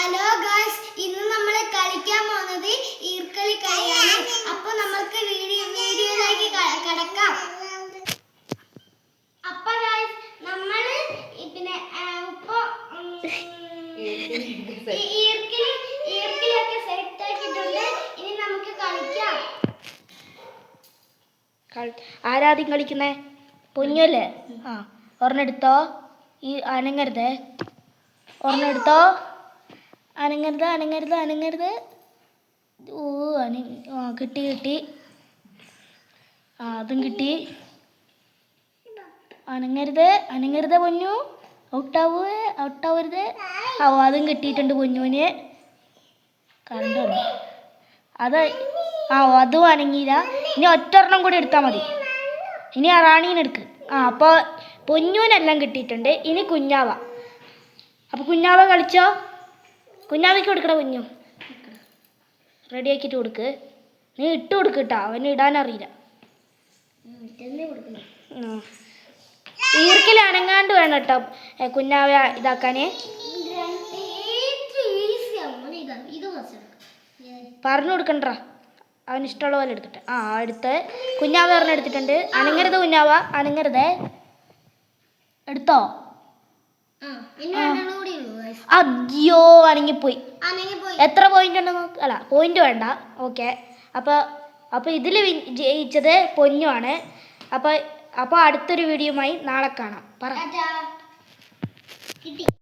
Hello guys, ഇന്ന് നമ്മൾ കളിക്കാൻ പോകുന്നത് ഈർക്കളി കളിയാണ്. അപ്പോൾ നമുക്ക് വീഡിയോയിലേക്ക് കടക്കാം. അപ്പോൾ ഗായ്സ്, നമ്മൾ പിന്നെ ഇപ്പോൾ ഈർക്കിളിയൊക്കെ സെറ്റ് ആക്കിയിട്ടുണ്ട്. ഇനി നമുക്ക് കളിക്കാം. ആരാദ്യം കളിക്കുന്നേ? പൊന്നുല്ലേ? ആ, ഒരെണ്ണെടുത്തോ. ഈ അനങ്ങരുതേ, ഒരെണ്ണെടുത്തോ. അനങ്ങരുത്. ഓ കിട്ടി. ആ, അതും കിട്ടി. അനങ്ങരുത് പൊന്നു. ഔട്ടാവരുത്. ഓ, അതും കിട്ടിയിട്ടുണ്ട് പൊന്നുവിന്. കറണ്ട് വന്നു. അതും അനങ്ങിയില്ല. ഇനി ഒറ്റൊരെണ്ണം കൂടി എടുത്താൽ മതി. ഇനി ആ റാണീനെടുക്ക്. അപ്പോൾ പൊന്നുവിനെല്ലാം കിട്ടിയിട്ടുണ്ട്. ഇനി കുഞ്ഞാവ. അപ്പോൾ കുഞ്ഞാവ കളിച്ചോ. കുഞ്ഞാവയ്ക്ക് കൊടുക്കട. പൊന്നു റെഡിയാക്കിയിട്ട് കൊടുക്ക്. നീ ഇട്ട് കൊടുക്ക് കേട്ടോ, അവന് ഇടാനറിയില്ല. ഈർക്കിൽ അനങ്ങാണ്ട് വേണം കേട്ടോ കുഞ്ഞാവ ഇതാക്കാൻ. പറഞ്ഞു കൊടുക്കണ്ട, അവന് ഇഷ്ടമുള്ള പോലെ എടുത്തിട്ട്. എടുത്ത് കുഞ്ഞാവ പറഞ്ഞ എടുത്തിട്ടുണ്ട്. അനങ്ങരുത് കുഞ്ഞാവ, അനങ്ങരുതേ. എടുത്തോ. അയ്യോ, അനങ്ങിപ്പോയി. എത്ര പോയിന്റ് ഉണ്ടെന്ന് നോക്ക്. അല്ല, പോയിന്റ് വേണ്ട. ഓക്കെ, അപ്പോൾ ഇതിൽ ജയിച്ചത് പൊന്നുമാണ്. അപ്പോൾ അടുത്തൊരു വീഡിയോയുമായി നാളെ കാണാം. പറ.